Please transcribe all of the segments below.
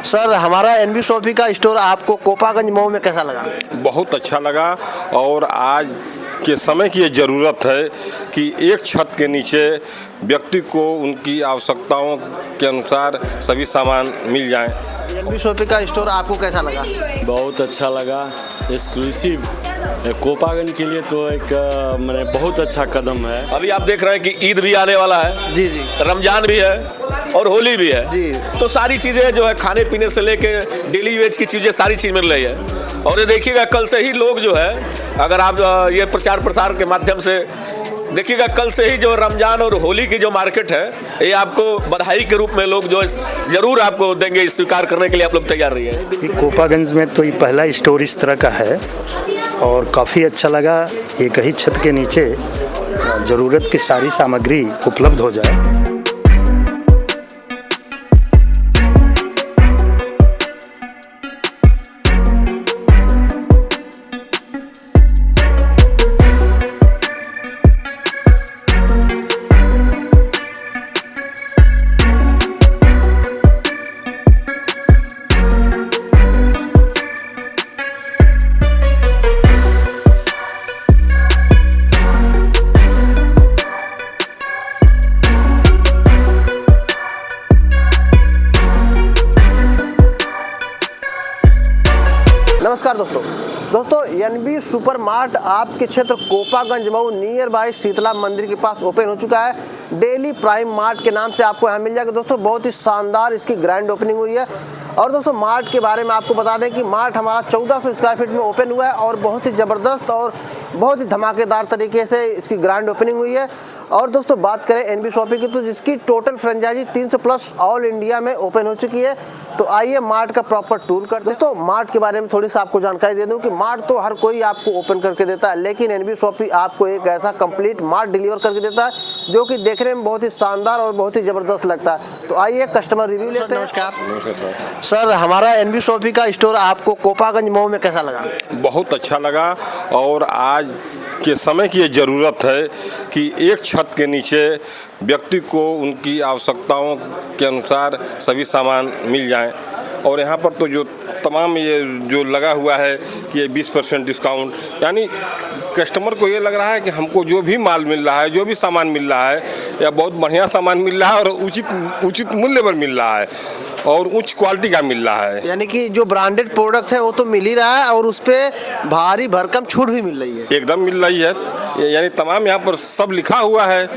Sir, हमारा NB shoppe का store आपको कोपागंज मऊ में कैसा लगा? बहुत अच्छा लगा। और आज के समय की ये ज़रूरत है कि एक छत के नीचे व्यक्ति को उनकी आवश्यकताओं के अनुसार सभी सामान मिल जाएं। एनबी शॉपी का स्टोर आपको कैसा लगा? बहुत अच्छा लगा। एक्सक्लूसिव कोपागंज के लिए तो एक मैंने बहुत अच्छा कदम है। अभी आप देख रहे हैं कि ईद भी आने वाला है, जी जी, रमजान भी है और होली भी है जी। तो सारी चीज़ें जो है खाने पीने से लेके डेली वेज की चीज़ें सारी चीज़ मिल रही है। और ये देखिएगा कल से ही लोग जो है, अगर आप ये प्रचार प्रसार के माध्यम से देखिएगा, कल से ही जो रमजान और होली की जो मार्केट है ये आपको बधाई के रूप में लोग जो ज़रूर आपको देंगे, स्वीकार करने के लिए आप लोग तैयार रहिए। कोपागंज में तो ये पहला स्टोर इस तरह का है और काफ़ी अच्छा लगा। एक ही छत के नीचे ज़रूरत की सारी सामग्री उपलब्ध हो जाए। नमस्कार दोस्तों, एनबी सुपर मार्ट आपके क्षेत्र कोपागंज मऊ नियर बाय शीतला मंदिर के पास ओपन हो चुका है। डेली प्राइम मार्ट के नाम से आपको यहाँ मिल जाएगा। दोस्तों, बहुत ही शानदार इसकी ग्रैंड ओपनिंग हुई है। और दोस्तों, मार्ट के बारे में आपको बता दें कि मार्ट हमारा 1400 स्क्वायर फीट में ओपन हुआ है और बहुत ही ज़बरदस्त और बहुत ही धमाकेदार तरीके से इसकी ग्रैंड ओपनिंग हुई है। और दोस्तों, बात करें एनबी शॉपी की तो जिसकी total franchisee 300 plus all India में ओपन हो चुकी है। तो आइए मार्ट का प्रॉपर टूर करते हैं। दोस्तों, मार्ट के बारे में थोड़ी सी आपको जानकारी दे दूं कि मार्ट तो हर कोई आपको ओपन करके देता है, लेकिन एनबी शॉपी आपको एक ऐसा कंप्लीट मार्ट डिलीवर करके देता है जो कि देखने में बहुत ही शानदार और बहुत ही ज़बरदस्त लगता है। तो आइए कस्टमर रिव्यू लेते हैं। नमस्कार सर, हमारा एनबी शॉपी का स्टोर आपको कोपागंज मऊ में कैसा लगा? बहुत अच्छा लगा। और आज के समय की ये ज़रूरत है कि एक छत के नीचे व्यक्ति को उनकी आवश्यकताओं के अनुसार सभी सामान मिल जाएं। और यहाँ पर तो जो तमाम ये जो लगा हुआ है कि ये 20% डिस्काउंट, यानी कस्टमर को ये लग रहा है कि हमको जो भी माल मिल रहा है, जो भी सामान मिल रहा है, या बहुत बढ़िया सामान मिल रहा है और उचित मूल्य पर मिल रहा है और उच्च क्वालिटी का मिल रहा है। यानी कि जो ब्रांडेड प्रोडक्ट है वो तो मिल ही रहा है और उस पर भारी भरकम छूट भी मिल रही है। एकदम मिल रही है, यानी तमाम यहाँ पर सब लिखा हुआ है।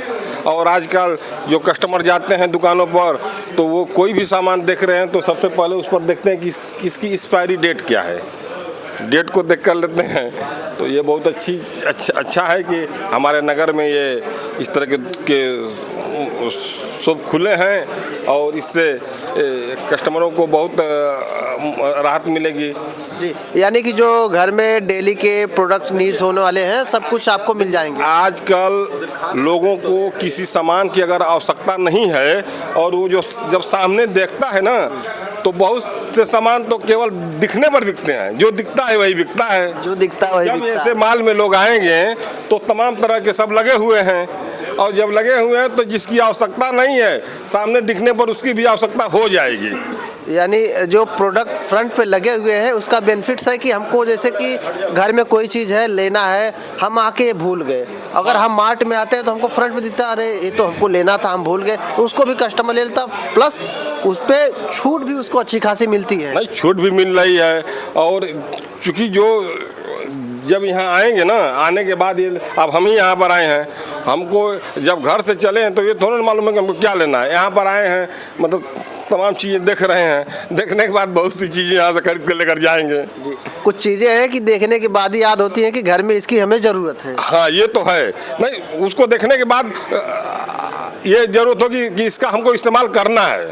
और आजकल जो कस्टमर जाते हैं दुकानों पर तो वो कोई भी सामान देख रहे हैं तो सबसे पहले उस पर देखते हैं कि इसकी एक्सपायरी डेट क्या है, डेट को देख कर लेते हैं। तो ये बहुत अच्छा है कि हमारे नगर में ये इस तरह के सब खुले हैं और इससे कस्टमरों को बहुत राहत मिलेगी जी। यानी कि जो घर में डेली के प्रोडक्ट्स नीड्स होने वाले हैं सब कुछ आपको मिल जाएंगे। आजकल लोगों को किसी सामान की अगर आवश्यकता नहीं है और वो जो जब सामने देखता है ना तो बहुत से सामान तो केवल दिखने पर बिकते हैं, जो दिखता है वही बिकता है, जो दिखता है वही जब बिकता ऐसे है। माल में लोग आएंगे तो तमाम तरह के सब लगे हुए हैं और जब लगे हुए हैं तो जिसकी आवश्यकता नहीं है सामने दिखने पर उसकी भी आवश्यकता हो जाएगी। यानी जो प्रोडक्ट फ्रंट पे लगे हुए हैं उसका बेनिफिट्स है कि हमको जैसे कि घर में कोई चीज़ है लेना है, हम आके भूल गए, अगर हम मार्ट में आते हैं तो हमको फ्रंट में दिखता है अरे ये तो हमको लेना था हम भूल गए, तो उसको भी कस्टमर ले लेता, प्लस उस पर छूट भी उसको अच्छी खासी मिलती है। नहीं, छूट भी मिल रही है। और चूँकि जो जब यहाँ आएंगे ना, आने के बाद ये अब हम ही यहाँ पर आए हैं, हमको जब घर से चले हैं तो ये थोड़ा मालूम है कि हमको क्या लेना है। यहाँ पर आए हैं मतलब तमाम चीज़ें देख रहे हैं, देखने के बाद बहुत सी चीज़ें यहाँ से खरीद कर लेकर जाएंगे। कुछ चीज़ें हैं कि देखने के बाद ही याद होती हैं कि घर में इसकी हमें ज़रूरत है। हाँ, ये तो है। नहीं, उसको देखने के बाद ये ज़रूरत होगी कि इसका हमको इस्तेमाल करना है।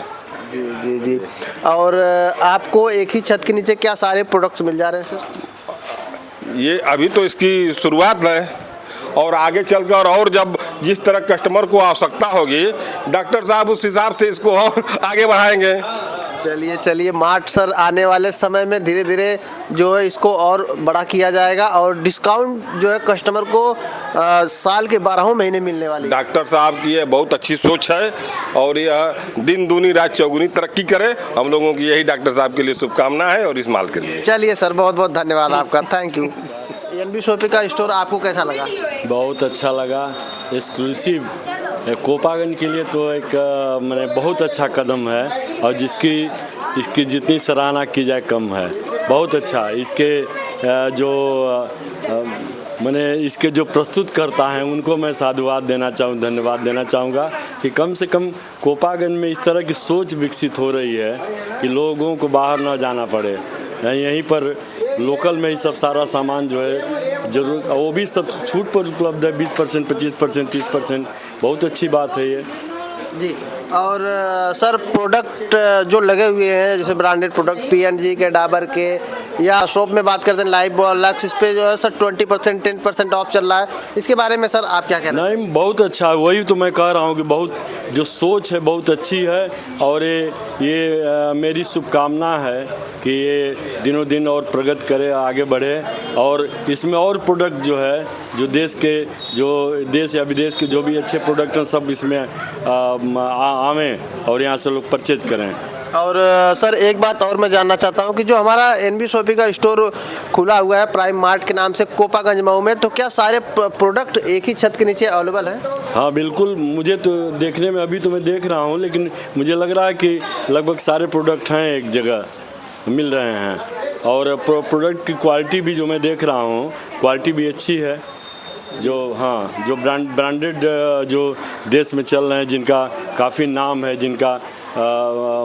जी जी जी। और आपको एक ही छत के नीचे क्या सारे प्रोडक्ट्स मिल जा रहे हैं सर? ये अभी तो इसकी शुरुआत है और आगे चलकर और जब जिस तरह कस्टमर को आवश्यकता होगी डॉक्टर साहब उस हिसाब से इसको और आगे बढ़ाएंगे। चलिए चलिए, मार्ट सर आने वाले समय में धीरे धीरे जो है इसको और बड़ा किया जाएगा और डिस्काउंट जो है कस्टमर को साल के 12 महीने मिलने वाली। डॉक्टर साहब की ये बहुत अच्छी सोच है और यह दिन दूनी रात चौगुनी तरक्की करे। हम लोगों की यही डॉक्टर साहब के लिए शुभकामना है और इस माल के लिए। चलिए सर, बहुत बहुत धन्यवाद आपका, थैंक यू। एनबी शॉपी का स्टोर आपको कैसा लगा? बहुत अच्छा लगा। एक्सक्लूसिव कोपागंज के लिए तो एक मैंने बहुत अच्छा कदम है और इसकी जितनी सराहना की जाए कम है। बहुत अच्छा। इसके मैंने इसके जो प्रस्तुत करता है उनको मैं साधुवाद धन्यवाद देना चाहूँगा कि कम से कम कोपागंज में इस तरह की सोच विकसित हो रही है कि लोगों को बाहर ना जाना पड़े, यहीं पर लोकल में ही सब सारा सामान जो है जरूर, वो भी सब छूट पर उपलब्ध है, 20%, 25%, 30%। बहुत अच्छी बात है ये जी। और सर प्रोडक्ट जो लगे हुए हैं जैसे ब्रांडेड प्रोडक्ट P&G के, डाबर के, या शॉप में बात करते हैं लाइफ बॉय, लक्स, इस पे जो है सर 20% 10% ऑफ चल रहा है, इसके बारे में सर आप क्या कहना? नहीं, बहुत अच्छा है। वही तो मैं कह रहा हूँ कि बहुत जो सोच है बहुत अच्छी है और ये मेरी शुभकामना है कि ये दिनों दिन और प्रगति करे, आगे बढ़े और इसमें और प्रोडक्ट जो है जो देश या विदेश के जो भी अच्छे प्रोडक्ट हैं सब इसमें आवें और यहाँ से लोग परचेज करें। और सर एक बात और मैं जानना चाहता हूँ कि जो हमारा एनबी शॉपी का स्टोर खुला हुआ है प्राइम मार्ट के नाम से कोपागंज मऊ में, तो क्या सारे प्रोडक्ट एक ही छत के नीचे अवेलेबल है? हाँ बिल्कुल। मुझे तो देखने में, अभी तो मैं देख रहा हूँ, लेकिन मुझे लग रहा है कि लगभग सारे प्रोडक्ट हैं एक जगह मिल रहे हैं और प्रोडक्ट की क्वालिटी भी जो मैं देख रहा हूँ क्वालिटी भी अच्छी है। जो ब्रांडेड जो देश में चल रहे हैं, जिनका काफ़ी नाम है, जिनका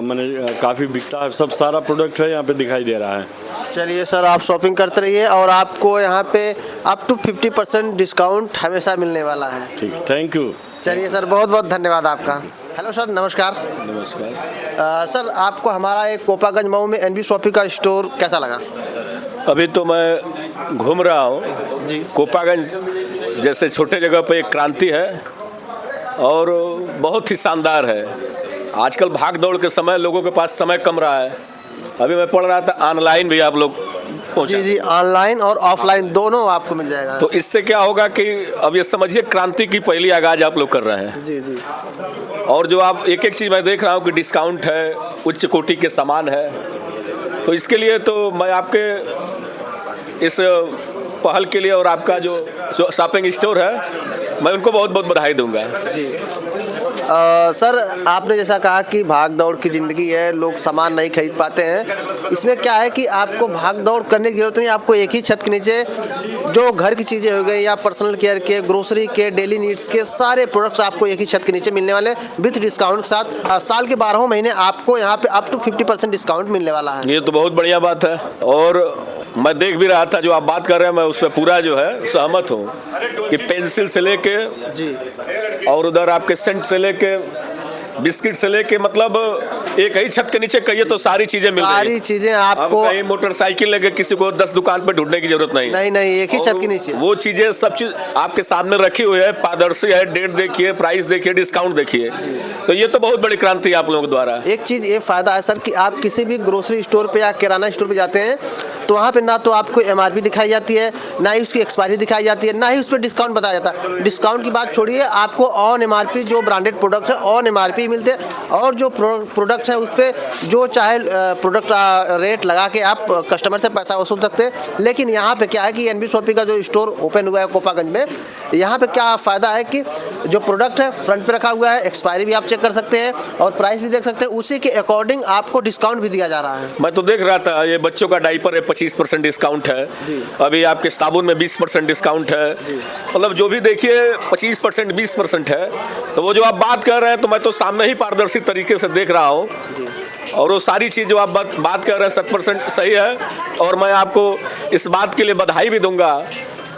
मैंने काफ़ी बिकता है, सब सारा प्रोडक्ट है यहाँ पे दिखाई दे रहा है। चलिए सर, आप शॉपिंग करते रहिए और आपको यहाँ पे अप टू 50% डिस्काउंट हमेशा मिलने वाला है। ठीक, थैंक यू। चलिए सर, बहुत बहुत धन्यवाद आपका। हेलो सर, नमस्कार। नमस्कार। सर आपको हमारा एक कोपागंज मऊ में एनबी शॉपी का स्टोर कैसा लगा? अभी तो मैं घूम रहा हूँ जी। कोपागंज जैसे छोटे जगह पे एक क्रांति है और बहुत ही शानदार है। आजकल भाग दौड़ के समय लोगों के पास समय कम रहा है। अभी मैं पढ़ रहा था ऑनलाइन भी आप लोग पहुँचा। जी, ऑनलाइन और ऑफलाइन दोनों आपको मिल जाएगा। तो इससे क्या होगा कि अब ये समझिए क्रांति की पहली आगाज आप लोग कर रहे हैं। जी जी। और जो आप एक एक चीज़ मैं देख रहा हूँ कि डिस्काउंट है, उच्च कोटि के सामान है, तो इसके लिए तो मैं आपके इस पहल के लिए और आपका जो शॉपिंग स्टोर है मैं उनको बहुत बहुत बधाई दूंगा। जी। सर आपने जैसा कहा कि भाग दौड़ की ज़िंदगी है, लोग सामान नहीं खरीद पाते हैं, इसमें क्या है कि आपको भाग दौड़ करने की जरूरत नहीं, आपको एक ही छत के नीचे जो घर की चीज़ें हो गई या पर्सनल केयर के, ग्रोसरी के, डेली नीड्स के सारे प्रोडक्ट्स आपको एक ही छत के नीचे मिलने वाले विथ डिस्काउंट के साथ। साल के 12 महीने आपको यहाँ पे अप टू 50% डिस्काउंट मिलने वाला है। ये तो बहुत बढ़िया बात है और मैं देख भी रहा था जो आप बात कर रहे हैं, मैं उस पर पूरा जो है सहमत हूँ कि पेंसिल से लेके जी और उधर आपके सेंट से लेके बिस्किट से लेके मतलब एक ही छत के नीचे कहिए तो सारी चीजें मिल रही हैं। सारी चीजें आपको, अब कहीं मोटरसाइकिल लेके किसी को 10 दुकान पे ढूंढने की जरूरत नहीं। नहीं, एक ही छत के नीचे वो चीजें सब चीज आपके सामने रखी हुई है, पारदर्शी है, डेट देखिए, प्राइस देखिए, डिस्काउंट देखिए, तो ये तो बहुत बड़ी क्रांति है आप लोगों द्वारा। एक चीज ये फायदा है सर कि आप किसी भी ग्रोसरी स्टोर पे या किराना स्टोर पे जाते हैं तो वहाँ पे ना तो आपको MRP दिखाई जाती है, ना ही उसकी एक्सपायरी दिखाई जाती है, ना ही उस पर डिस्काउंट बताया जाता है। डिस्काउंट की बात छोड़िए, आपको ऑन MRP जो ब्रांडेड प्रोडक्ट्स है ऑन MRP मिलते हैं और जो प्रोडक्ट्स है उस पर जो चाहे प्रोडक्ट रेट लगा के आप कस्टमर से पैसा वसूल सकते हैं। लेकिन यहाँ पे क्या है कि एनबी शॉपी का जो स्टोर ओपन हुआ है कोपागंज में, यहाँ पे क्या फ़ायदा है कि जो प्रोडक्ट है फ्रंट पे रखा हुआ है, एक्सपायरी भी आप चेक कर सकते हैं और प्राइस भी देख सकते हैं, उसी के अकॉर्डिंग आपको डिस्काउंट भी दिया जा रहा है। मैं तो देख रहा था ये बच्चों का डायपर है 25% डिस्काउंट है, अभी आपके साबुन में 20% डिस्काउंट है, मतलब जो भी देखिए 25% 20% है। तो वो जो आप बात कर रहे हैं तो मैं तो सामने ही पारदर्शी तरीके से देख रहा हूँ और वो सारी चीज़ जो आप बात कर रहे हैं 100% सही है और मैं आपको इस बात के लिए बधाई भी दूंगा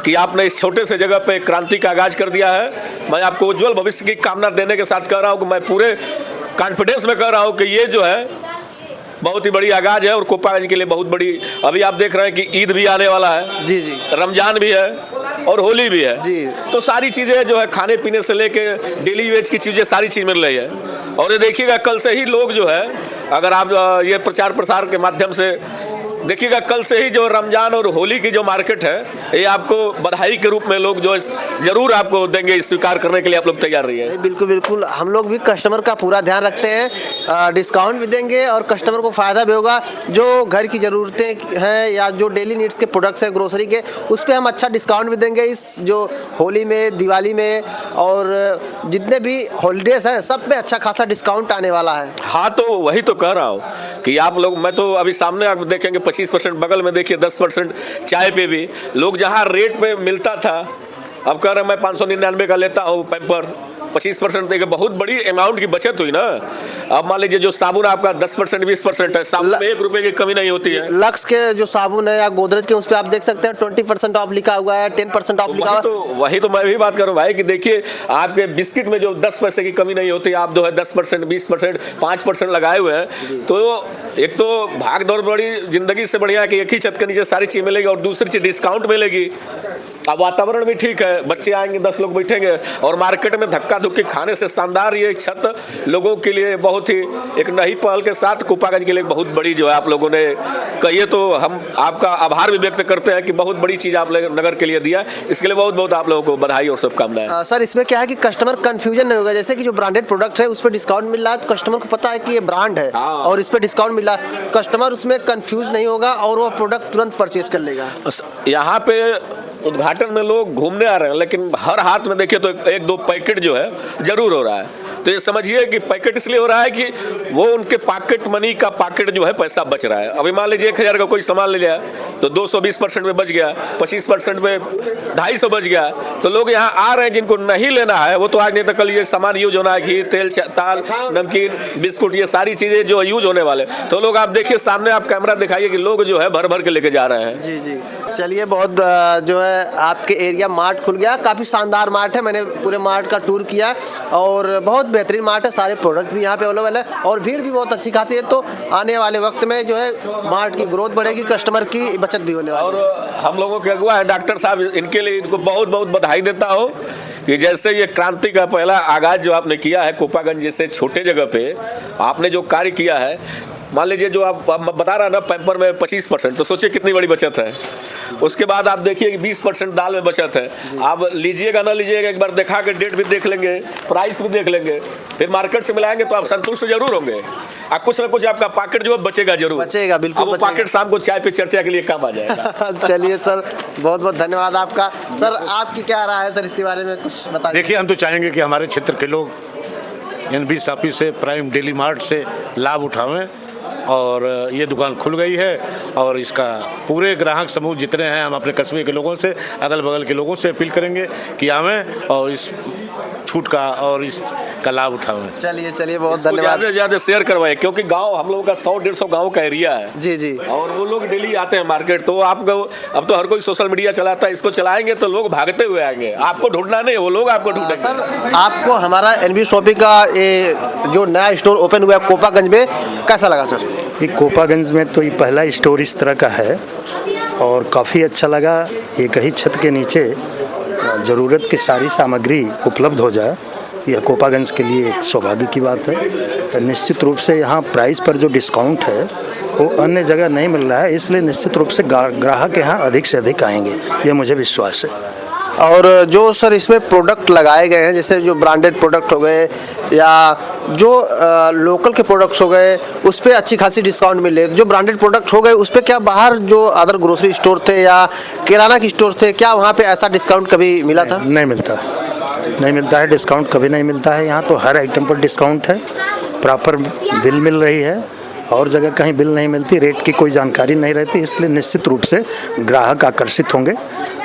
कि आपने इस छोटे से जगह पे क्रांति का आगाज कर दिया है। मैं आपको उज्जवल भविष्य की कामना देने के साथ कह रहा हूँ कि मैं पूरे कॉन्फिडेंस में कह रहा हूँ कि ये जो है बहुत ही बड़ी आगाज है और कोपागंज के लिए बहुत बड़ी। अभी आप देख रहे हैं कि ईद भी आने वाला है, जी जी, रमजान भी है और होली भी है जी। तो सारी चीज़ें जो है खाने पीने से लेके डेली वेज की चीज़ें सारी चीज़ मिल रही है और ये देखिएगा कल से ही लोग जो है अगर आप ये प्रचार प्रसार के माध्यम से देखिएगा, कल से ही जो रमजान और होली की जो मार्केट है, ये आपको बधाई के रूप में लोग जो जरूर आपको देंगे, स्वीकार करने के लिए आप लोग तैयार रहिए। बिल्कुल बिल्कुल, हम लोग भी कस्टमर का पूरा ध्यान रखते हैं, डिस्काउंट भी देंगे और कस्टमर को फ़ायदा भी होगा। जो घर की ज़रूरतें हैं या जो डेली नीड्स के प्रोडक्ट्स हैं ग्रोसरी के, उस पर हम अच्छा डिस्काउंट भी देंगे इस जो होली में, दिवाली में और जितने भी हॉलीडेज़ हैं सब पे अच्छा खासा डिस्काउंट आने वाला है। हाँ, तो वही तो कह रहा हूँ कि आप लोग, मैं तो अभी सामने आप देखेंगे 25%, बगल में देखिए 10%, चाय पे भी लोग जहाँ रेट पे मिलता था, अब कह रहे हैं मैं 599 का लेता हूँ पैम्पर, 25% देके बहुत बड़ी अमाउंट की बचत हुई ना। अब मान लीजिए जो साबुन आपका 10% 20% है, साबुन में 1 रुपए की कमी नहीं होती है। लक्स के जो साबुन है या गोदरेज के, उस पर आप देख सकते हैं 20% ऑफ लिखा हुआ है, 10% ऑफ लिखा हुआ है। वही तो मैं भी बात कर रहा हूँ भाई कि देखिए, आपके बिस्किट में जो 10 पैसे की कमी नहीं होती, आप जो है 10%, 20%, 5% लगाए हुए हैं। तो एक तो भाग दौड़ बड़ी जिंदगी से बढ़िया कि एक ही छत के नीचे सारी चीज मिलेगी और दूसरी चीज डिस्काउंट मिलेगी। अब वातावरण भी ठीक है, बच्चे आएंगे 10 लोग बैठेंगे और मार्केट में धक्का धुक्की खाने से शानदार ये छत लोगों के लिए बहुत ही एक नई पहल के साथ कोपागंज के लिए बहुत बड़ी जो है आप लोगों ने कहिए तो हम आपका आभार भी व्यक्त करते हैं कि बहुत बड़ी चीज़ आप नगर के लिए दिया। इसके लिए बहुत बहुत आप लोगों को बधाई और शुभकामनाएं। सर, इसमें क्या है कि कस्टमर कंफ्यूजन नहीं होगा। जैसे कि जो ब्रांडेड प्रोडक्ट है उस पर डिस्काउंट मिल रहा है तो कस्टमर को पता है कि ये ब्रांड है और इस पर डिस्काउंट मिल रहा है, कस्टमर उसमें कंफ्यूज नहीं होगा और वो प्रोडक्ट तुरंत परचेज कर लेगा। यहाँ पे उद्घाटन में लोग घूमने आ रहे हैं, लेकिन हर हाथ में देखिए तो 1-2 पैकेट जो है जरूर हो रहा है। तो ये समझिए कि पैकेट इसलिए हो रहा है कि वो उनके पॉकेट मनी का पॉकेट जो है पैसा बच रहा है। अभी मान लीजिए 1000 का कोई सामान ले लिया तो 220% में बच गया, 25% में 250 बच गया। तो लोग यहाँ आ रहे हैं, जिनको नहीं लेना है वो तो आज नहीं तो कल ये सामान यूज होना है, घी, तेल, ताल, नमकीन, बिस्कुट, ये सारी चीजें जो यूज होने वाले। तो लोग आप देखिए सामने, आप कैमरा दिखाइए कि लोग जो है भर भर के लेके जा रहे हैं। जी जी, चलिए, बहुत जो है आपके एरिया मार्ट खुल गया, काफ़ी शानदार मार्ट है। मैंने पूरे मार्ट का टूर किया और बहुत बेहतरीन मार्ट है, सारे प्रोडक्ट भी यहाँ पे अवेलेबल है और भीड़ भी बहुत अच्छी खासी है। तो आने वाले वक्त में जो है मार्ट की ग्रोथ बढ़ेगी, कस्टमर की बचत भी होने वाली है। और हम लोगों के अगुआ है डॉक्टर साहब, इनके लिए इनको बहुत बहुत बधाई देता हूँ कि जैसे ये क्रांति का पहला आगाज जो आपने किया है कोपागंज जैसे छोटे जगह पे, आपने जो कार्य किया है। मान लीजिए जो आप बता रहा ना पैम्पर में 25%, तो सोचिए कितनी बड़ी बचत है। उसके बाद आप देखिए कि 20% दाल में बचत है। आप लीजिएगा ना लीजिएगा, एक बार दिखा के डेट भी देख लेंगे, प्राइस भी देख लेंगे, फिर मार्केट से मिलाएंगे तो आप संतुष्ट जरूर होंगे। आप कुछ ना कुछ आपका पॉकेट जो है बचेगा जरूर, बचेगा, बिल्कुल वो पॉकेट शाम को चाय पे चर्चा के लिए काम आ जाएगा। चलिए सर, बहुत बहुत धन्यवाद आपका। सर, आपकी क्या राय है सर इसके बारे में, कुछ बताइए। देखिए, हम तो चाहेंगे कि हमारे क्षेत्र के लोग NB शॉपी से, प्राइम डेली मार्ट से लाभ उठावें और ये दुकान खुल गई है और इसका पूरे ग्राहक समूह जितने हैं, हम अपने कस्बे के लोगों से, अगल बगल के लोगों से अपील करेंगे कि आवें और इस छूट का और इसका लाभ उठावें। चलिए चलिए, बहुत धन्यवाद। ज़्यादा से ज़्यादा शेयर करवाएं, क्योंकि गांव हम लोगों का 100-150 गांव का एरिया है। जी जी, और वो लोग डेली आते हैं मार्केट। तो आपको अब तो हर कोई सोशल मीडिया चलाता है, इसको चलाएंगे तो लोग भागते हुए आएंगे, आपको ढूंढना नहीं, वो लोग आपको ढूंढेंगे। सर, आपको हमारा NB शॉपी का ये जो नया स्टोर ओपन हुआ है कोपागंज में, कैसा लगा सर? ये कोपागंज में तो ये पहला स्टोर इस तरह का है और काफ़ी अच्छा लगा। एक ही छत के नीचे ज़रूरत की सारी सामग्री उपलब्ध हो जाए, यह कोपागंज के लिए एक सौभाग्य की बात है। निश्चित रूप से यहाँ प्राइस पर जो डिस्काउंट है वो अन्य जगह नहीं मिल रहा है, इसलिए निश्चित रूप से ग्राहक यहाँ अधिक से अधिक आएंगे, ये मुझे विश्वास है। और जो सर इसमें प्रोडक्ट लगाए गए हैं, जैसे जो ब्रांडेड प्रोडक्ट हो गए या जो लोकल के प्रोडक्ट्स हो गए, उस पर अच्छी खासी डिस्काउंट मिल रही है। जो ब्रांडेड प्रोडक्ट हो गए उस पर क्या बाहर जो अदर ग्रोसरी स्टोर थे या किराना के स्टोर थे, क्या वहाँ पे ऐसा डिस्काउंट कभी मिला था? नहीं मिलता है डिस्काउंट, कभी नहीं मिलता है। यहाँ तो हर आइटम पर डिस्काउंट है, प्रॉपर बिल मिल रही है और जगह कहीं बिल नहीं मिलती, रेट की कोई जानकारी नहीं रहती, इसलिए निश्चित रूप से ग्राहक आकर्षित होंगे।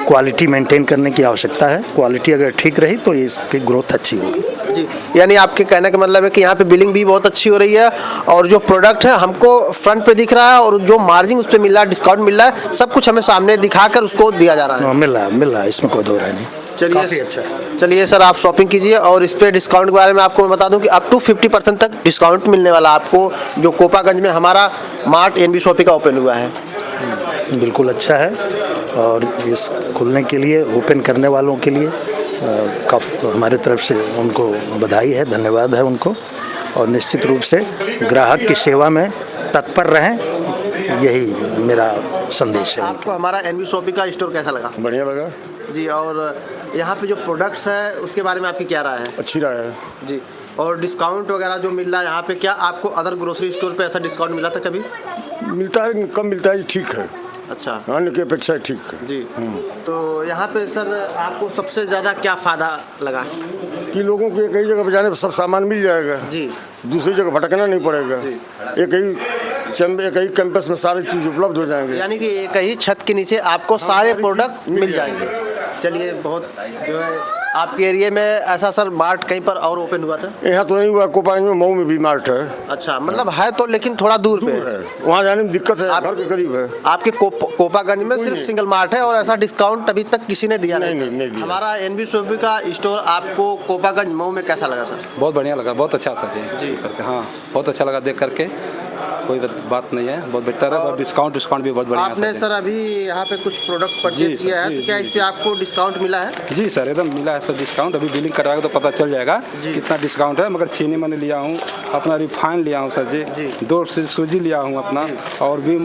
क्वालिटी मेंटेन करने की आवश्यकता है, क्वालिटी अगर ठीक रही तो इसकी ग्रोथ अच्छी होगी। जी, यानी आपके कहने का मतलब है कि यहाँ पे बिलिंग भी बहुत अच्छी हो रही है और जो प्रोडक्ट है हमको फ्रंट पे दिख रहा है और जो मार्जिन उस पर मिल रहा है, डिस्काउंट मिल रहा है, सब कुछ हमें सामने दिखाकर उसको दिया जा रहा है। मिल रहा है, इसमें कोई दो राय नहीं। चलिए अच्छा, चलिए सर, आप शॉपिंग कीजिए और इस पे डिस्काउंट के बारे में आपको मैं बता दूं कि अप टू 50% तक डिस्काउंट मिलने वाला आपको, जो कोपागंज में हमारा मार्ट NB शॉपी का ओपन हुआ है। बिल्कुल अच्छा है और इस खुलने के लिए, ओपन करने वालों के लिए हमारे तरफ से उनको बधाई है, धन्यवाद है उनको। और निश्चित रूप से ग्राहक की सेवा में तत्पर रहें, यही मेरा संदेश है। आपको हमारा एनबी शॉपी का स्टोर कैसा लगा? बढ़िया लगा जी। और यहाँ पे जो प्रोडक्ट्स है उसके बारे में आपकी क्या राय है? अच्छी राय है जी। और डिस्काउंट वगैरह जो मिल रहा है यहाँ पे, क्या आपको अदर ग्रोसरी स्टोर पे ऐसा डिस्काउंट मिला था कभी? मिलता है कम मिलता है ठीक है अच्छा अन्य की अपेक्षा ठीक है जी। तो यहाँ पे सर आपको सबसे ज़्यादा क्या फ़ायदा लगा? कि लोगों को एक ही जगह बजाने पर सब सामान मिल जाएगा जी। दूसरी जगह भटकना नहीं पड़ेगा एक ही कैंपस में सारी चीज़ उपलब्ध हो जाएंगे यानी कि एक ही छत के नीचे आपको सारे प्रोडक्ट मिल जाएंगे। चलिए बहुत जो है आपके एरिया में ऐसा सर मार्ट कहीं पर और ओपन हुआ था? यहाँ तो नहीं हुआ कोपागंज में मऊ में भी मार्ट है अच्छा, मतलब है तो लेकिन थोड़ा दूर पे है वहाँ जाने में दिक्कत है घर के करीब है आपके कोपागंज में सिर्फ सिंगल मार्ट है और ऐसा डिस्काउंट अभी तक किसी ने दिया नहीं दिया। हमारा एनबी शॉपी का स्टोर आपको कोपागंज मऊ में कैसा लगा सर? बहुत बढ़िया लगा, बहुत अच्छा सर जी करके। हाँ बहुत अच्छा लगा देख करके, कोई बात नहीं है, बहुत बेहतर है। और डिस्काउंट भी बहुत बढ़िया है। आपने सर अभी यहाँ पे कुछ प्रोडक्ट परचेज किया है तो क्या इस पे आपको डिस्काउंट मिला है? जी सर एकदम मिला है सर डिस्काउंट। अभी बिलिंग कराएगा तो पता चल जाएगा कितना डिस्काउंट है। मगर चीनी मैंने लिया हूँ, अपना रिफाइन लिया हूँ सर जी, 2 सूजी लिया हूँ अपना, और भी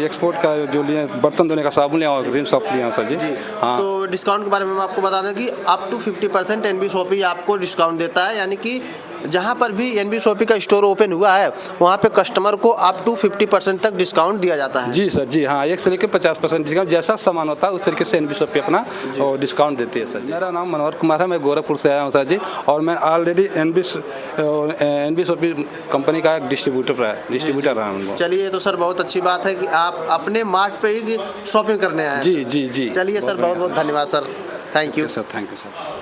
एक्सपोर्ट का जो लिए बर्तन धोने का साबुन लिया हूँ, रिन सॉफ्ट लिया हूँ सर जी। हाँ तो डिस्काउंट के बारे में हम आपको बता दें कि अप टू 50% एनबी शॉपी आपको डिस्काउंट देता है। यानी कि जहाँ पर भी एनबी शॉपी का स्टोर ओपन हुआ है वहाँ पे कस्टमर को अप टू 50% तक डिस्काउंट दिया जाता है। जी सर जी। हाँ 1 से लेकर 50% डिस्काउंट, जैसा सामान होता है उस तरीके से एनबी शॉपी अपना डिस्काउंट देती है सर जी। मेरा नाम मनोहर कुमार है, मैं गोरखपुर से आया हूँ सर जी, और मैं ऑलरेडी एनबी शॉपी कंपनी का एक डिस्ट्रीब्यूटर रहा हूँ। चलिए तो सर बहुत अच्छी बात है कि आप अपने मार्ट पे ही शॉपिंग करने आए। जी जी जी। चलिए सर बहुत बहुत धन्यवाद sir, thank you sir, thank you sir.